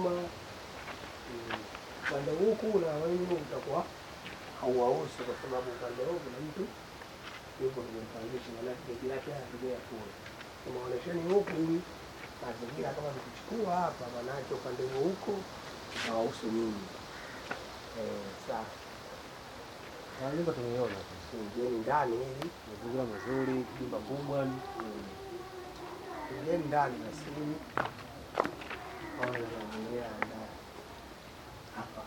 nyuma upande huku na wenyewe utakuwa hauwahusu, kwa sababu upande huu kuna mtu yuko kumpangisha na begi lake anatokea kule. Tumeonyesheni huku ili mazingira kama mkichukua hapa, manake upande huko hawahusu nyinyi. Sawa. Nyumba tumeiona tuingieni ndani hivi, mazingira mazuri, jumba kubwa. Tuingieni ndani basi hivi. Mazingira ndani hapa.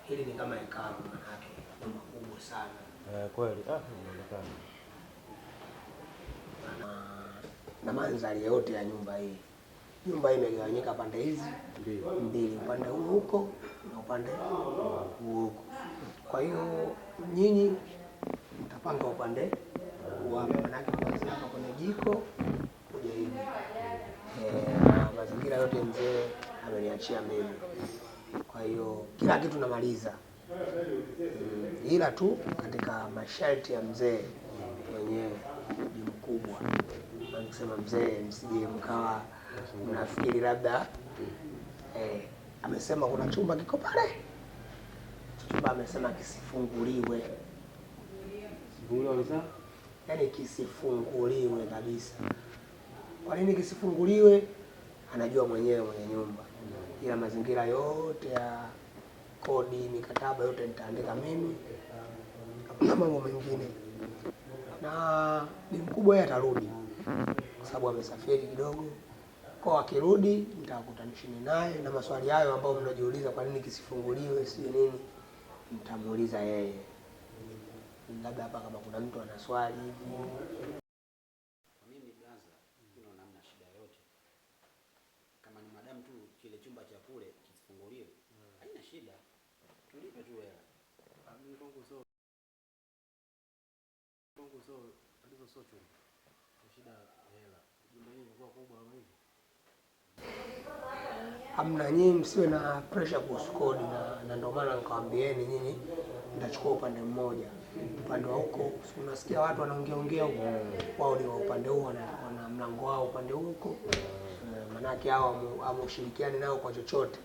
Hili ni kama hekalu, manake nyumba kubwa sana. Kweli inaonekana. Na mandhari yote ya nyumba hii. Nyumba hii imegawanyika pande hizi mbili, upande huu huko na upande huu huko. Kwa hiyo nyinyi mtapanga upande hapa, manake mtaanzia hapa kwenye jiko kuja hivi. Mazingira yote mzee ameniachia mimi. Kwa hiyo kila kitu namaliza, ila tu katika masharti ya mzee mwenyewe ni mkubwa. Anasema mzee, msije mkawa mnafikiri labda amesema kuna chumba kiko pale. Chumba amesema kisifunguliwe. Yaani kisifunguliwe kabisa. Kwa nini kisifunguliwe? Anajua mwenyewe mwenye nyumba. Ila mazingira yote ya kodi, mikataba yote nitaandika mimi na mambo mengine. Na ni mkubwa yeye atarudi, kwa sababu amesafiri kidogo. Kwa akirudi nitakutanishini naye, na maswali hayo ambayo mnajiuliza kwa nini kisifunguliwe sio nini, mtamuuliza yeye. Labda hapa kama kuna mtu ana swali hivi. Mimi blaza, kuna namna shida yote. Kama ni madam tu kile chumba cha kule kisifunguliwe, haina shida. Tulipe tu hela. Kongo so alizo so chumba. Shida hela. Jumba hili lilikuwa kubwa kama hivi. Hamna, nyinyi msiwe na pressure kuhusu kodi, na ndio maana nikawaambieni nyinyi nitachukua upande mmoja. Upande wa huko unasikia watu wanaongea huko, wao ni wa upande huo, wana mlango wao upande huko. Manake hao amushirikiani nao kwa chochote.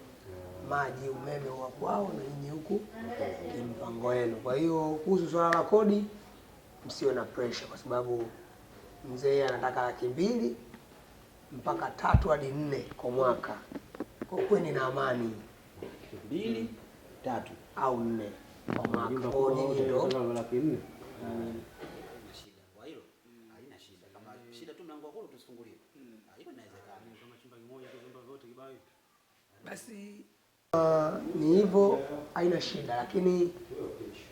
Maji, umeme wa kwao na nyinyi huku mpango wenu. Kwa hiyo kuhusu swala la kodi msiwe na pressure, kwa sababu mzee anataka 200,000 mpaka 3 hadi 4 kwa mwaka. Kwa kweli na amani 2, 3 au 4 kwa mwaka. Kwa nyinyi ndio shida. Kwa hilo haina shida. Kama shida tu mlango wako tusifungulie. Hilo inawezekana. Kama chumba kimoja tu vyumba vyote kibao hivi. Basi ni hivyo, haina shida. Lakini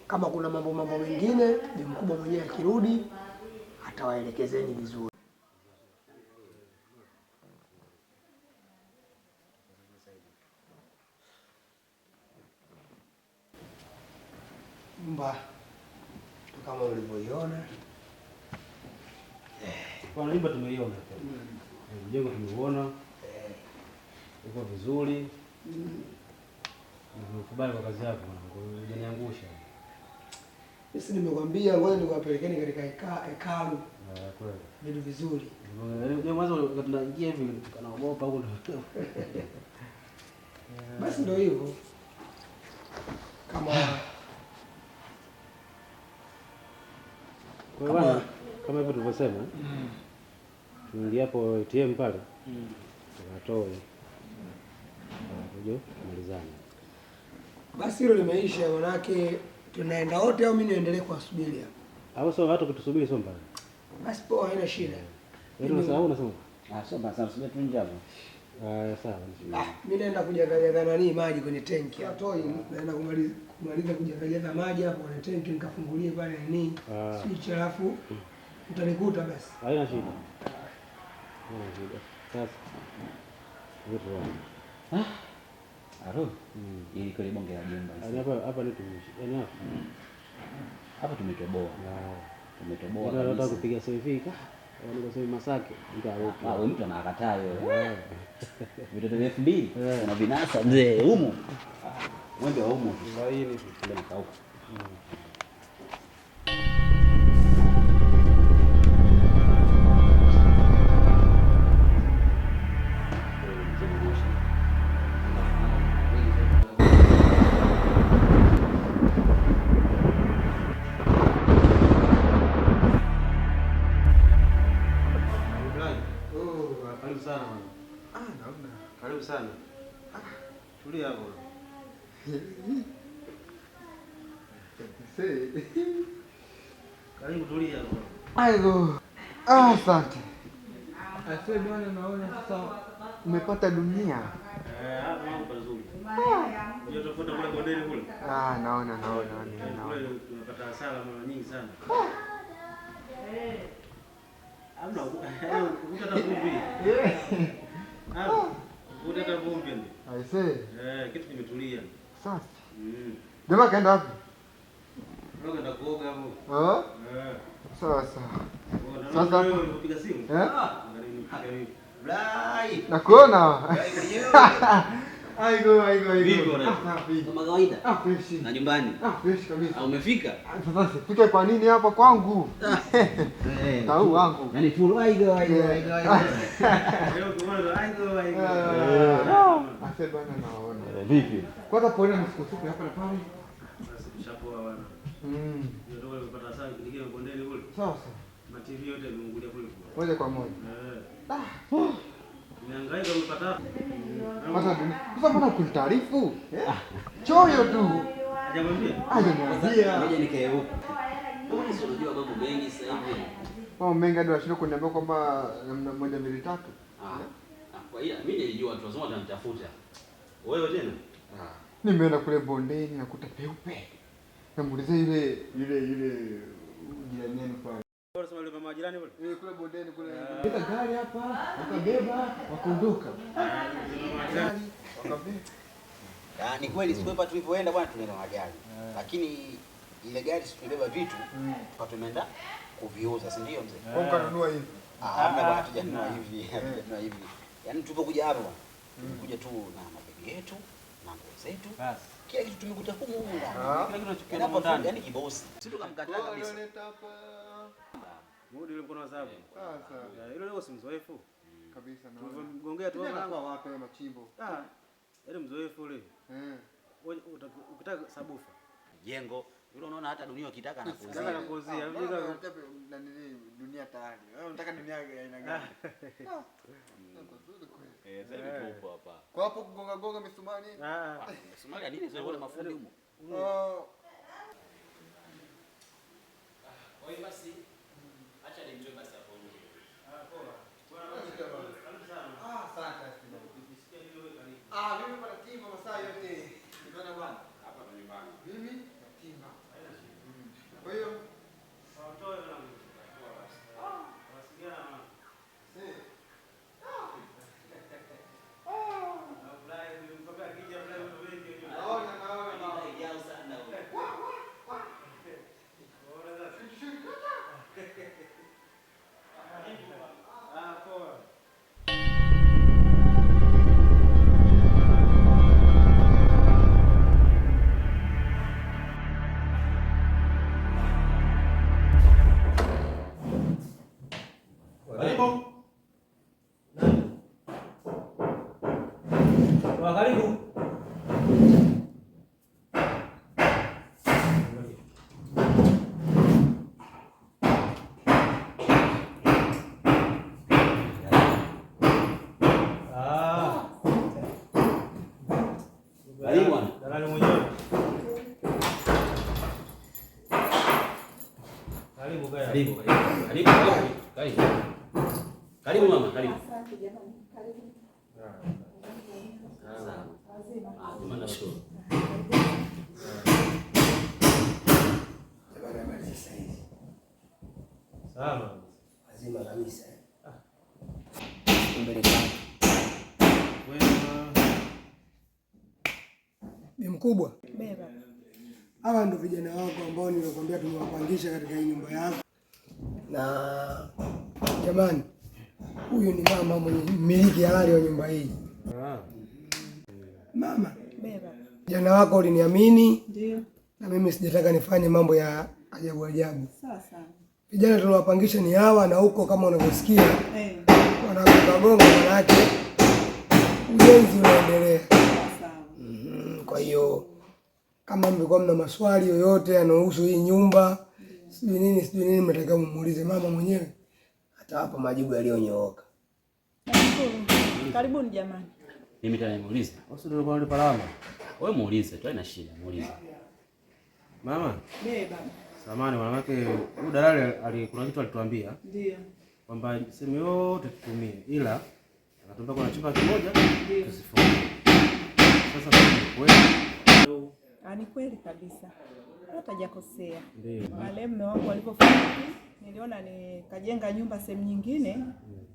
kama kuna mambo mengine, ni mkubwa mwenyewe akirudi atawaelekezeni vizuri. Nyumba kama ulivyoiona. Kwa nyumba tumeiona. Mjengo tumeuona. Uko vizuri. Nimekubali kwa kazi yako mwanangu, hujaniangusha. Sisi nimekwambia ngoja niwapelekeni katika hekalu. Kweli. Vitu vizuri. Ndio mwanzo tunaingia hivi tunaogopa huko. Basi ndio hivyo. Kama hivyo tulivyosema. Tuingia hapo ATM pale. Tukatoe. Ndio malizane. Basi hilo limeisha, manake tunaenda wote au mimi niendelee kuwasubiri hapa? Au sio watu kutusubiri sio mbaya. Basi poa, haina shida. Ndio sawa unasema? Sio basi usije tu nje hapo. Sawa. Mimi naenda kujaza nani maji kwenye tenki. Atoi naenda kumaliza kujaza maji hapo kwenye tenki, nikafungulie pale nini. Switch alafu utanikuta basi. Haina shida. Sasa Aro. Ili kule bonge la jumba. Yaani hapa ni tumishi. Yaani hapa. Hapa tumetoboa. Tumetoboa. Ndio nataka kupiga selfie ka. Yaani kwa sababu Masaki nikaruka. Wewe mtu anakataa wewe. Vitoto vya 2000 na vinasa mzee humo. Mwembe wa humo. Ndio hii ni kule mkauka. Karibu sana bwana. Naona. Karibu sana. Tulia hapo. Karibu tulia hapo. Aigo. Asante. Asante bwana, naona sasa umepata dunia. Hapa mambo mazuri. Ndio tofauti kule bondeni kule. Naona. Kule tunapata hasara mara nyingi sana. Hamna ukutata vumbi. Ukutata vumbi ndio. Aise. Kitu kimetulia. Safi. Jamaa kaenda wapi? Ndio kaenda kuoga hapo. Sasa. Sasa wewe unapiga simu? Nakuona. Aigo. Vipi bwana? Kama kawaida. Fresh. Na nyumbani? Fresh kabisa. Umefika? Sasa sifike kwa nini hapa kwangu? Tau wangu. Yaani full aigo. Asante bwana, naona. Vipi? Kwanza pole na siku hapa na pale. Shapoa bwana. Ndio kupata sana kidigeo bondeni kule. Sasa. Ma TV yote imeungulia kule. Moja kwa moja. Niangaika kupata. Sasa mbona kunitaarifu? Choyo tu. Hajamwambia. Ngoja nikae huko. Wewe si unajua mambo mengi sasa hivi. Mambo mengi hadi unashindwa kuniambia kwamba namna 1 2 3. Kwa hiyo mimi nilijua watu wazima watanitafuta. Wewe tena? Nimeenda kule bondeni nakuta peupe. Namuuliza yule jirani pale. Bora sema yule mama jirani kule. Kule bondeni kule. Leta gari hapa, wakabeba, wakaondoka. Ni kweli siku hapa tulivyoenda bwana tunaenda na gari. Lakini ile gari tulibeba vitu kwa tumeenda kuviuza, si ndio mzee? Kwa kanunua hivi. Hamna bwana, tujanunua hivi. Tujanunua hivi. Yaani tulipokuja hapa tumekuja tu na mabegi yetu na nguo zetu. Basi. Kila kitu tumekuta huko ndani. Kila kitu tunachokiona huko ndani. Yaani kibosi. Sisi tukamkataa kabisa. Mudi ile mkono wa sababu. Sasa. Hilo leo si mzoefu. Kabisa na. Tulivyomgongea tu mlango wapi machimbo. Yaani mzoefu ule. Ukitaka sabufa. Jengo. Yule unaona hata dunia ukitaka na kuuzia. Nataka kuuzia. Na nini dunia tayari. Wewe unataka dunia aina gani? Sasa tupo hapa. Kwa hapo kugonga misumari. Misumari nini sio mafundi humo. Kwa hiyo basi acha nimtoe basi hapo nje. Poa. Asante. Mimi kwa timu masaa yote. Ndio bwana. Hapa kwa nyumbani. Mimi timu. Kwa hiyo watoe na wasiliana. Karibu. Karibu bwana. Dalali mwenyewe. Karibu kaya. Karibu. Karibu mama, karibu. Asante jamani. Karibu. Nashukuru. Sawa. Lazima kabisa. Mbele sana. Wewe Mkubwa, beba. Hawa ndio vijana wako ambao nilikwambia tumewapangisha katika hii nyumba yako. Na jamani, huyu ni mama mwenye mmiliki halali wa nyumba hii. Mama, beba. Vijana wako uliniamini. Ndio. Na mimi sijataka nifanye mambo ya ajabu ajabu. Sawa sawa. Vijana tunawapangisha ni hawa, na huko kama unavyosikia wanagonga manake ujenzi unaendelea. Kwa hiyo kama mlikuwa mna maswali yoyote yanayohusu hii nyumba, sijui nini mnatakiwa mmuulize mama mwenyewe, atawapa majibu yaliyonyooka. Karibuni jamani. Mimi tena nimuulize. Usije kwa palama. Wewe muulize tu, haina shida, muulize. Mama? Beba. Samahani wanawake, huyu dalali kuna kitu alituambia. Ndio. Kwamba sehemu yote tutumie, ila anatuambia kuna chumba kimoja tusifunge. Sasa ni kweli? Ni kweli kabisa. Hata hajakosea. Ndio. Wale mume wangu alipofariki, niliona nikajenga nyumba sehemu nyingine.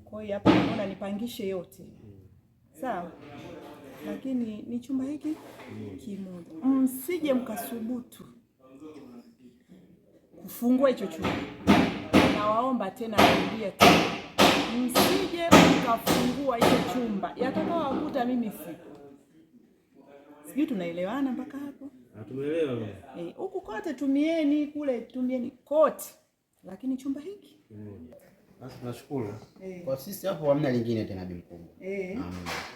Kwa hiyo hapa naona nipangishe yote. Sawa. Lakini ni chumba hiki kimoja. Msije mkasubutu kufungua hicho chumba. Nawaomba tena narudia tena. Msije mkafungua hicho chumba. Yatakaowakuta mimi sipo. Sijui tunaelewana mpaka hapo? Tumeelewa mama. Huku kote tumieni, kule tumieni kote. Lakini chumba hiki? Basi tunashukuru. Kwa sisi hapo hamna lingine tena Bi Mkubwa.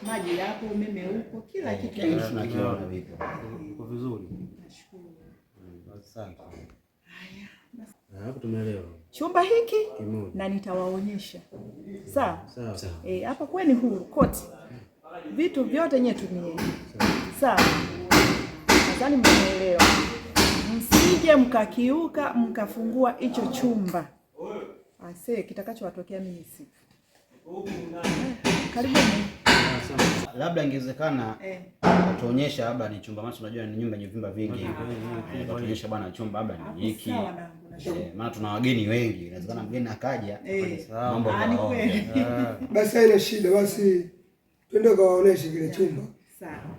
Maji yapo, umeme upo, kila kitu tunakiona vipo. Uko vizuri. Nashukuru. Asante. Hapo tumeelewa. Chumba hiki kimoja na nitawaonyesha. Sawa? Sawa. Hapa kweni huru kote. Vitu vyote nyewe tumieni. Sawa? Nadhani mmeelewa. Msije mkakiuka mkafungua hicho chumba. Kitakachowatokea mimi si. Karibuni. Labda ingewezekana atuonyesha labda ni chumba, maana tunajua ni nyumba yenye vyumba vingi. Atuonyesha bwana chumba labda ni hiki. Maana tuna wageni wengi. Inawezekana mgeni akaja mambo yao. Basi haina shida, basi twende kawaoneshe kile chumba. Sawa.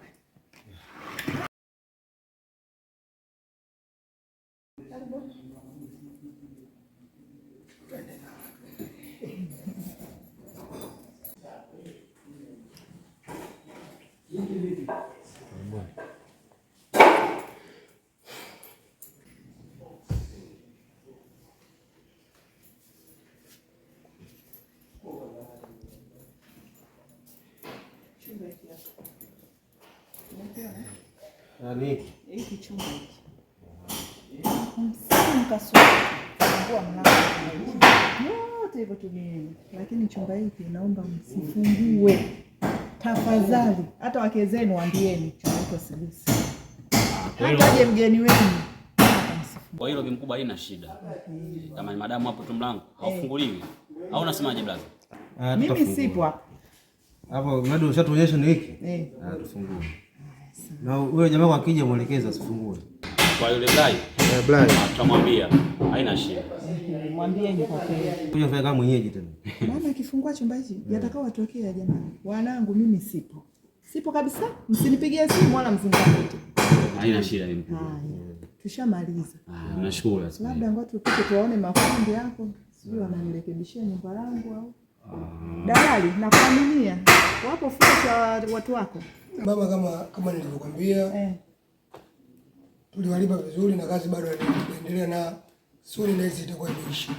Hiki chumba hiki. Mkasufungua mlango yote hivyo tumieni. Lakini chumba hiki naomba msifungue. Tafadhali. Hata wake zenu waambieni chumba hiki sigusi. Hata je mgeni wenu. Kwa hilo Bi Mkubwa haina shida. Kama ni madamu hapo tu mlango haufunguliwi. Au unasemaje blaza? Mimi sipo hapa. Hapo mradi ushatuonyesha ni hiki? Tufungue. Na wewe jamaa akija muelekeza asifungue. Kwa yule Blai? Blai. Tutamwambia. Haina shida. Mwambieni kwa kweli. Kuja fanya kama mwenyeji tena. Maana akifungua chumba hichi yatakao watokea jamani. Wanangu mimi sipo. Sipo kabisa. Msinipigie simu wala msinitafute. Haina shida Bi Mkubwa. Tushamaliza. Nashukuru sana. Labda ngoja tupite tuone mafundi yako. Sijui wananirekebishia nyumba yangu au. Dalali na kuaminia. Wapo fuata watu wako. Baba, kama nilivyokuambia, tuliwalipa vizuri na kazi bado inaendelea na suri na hizi itakuwa imeisha.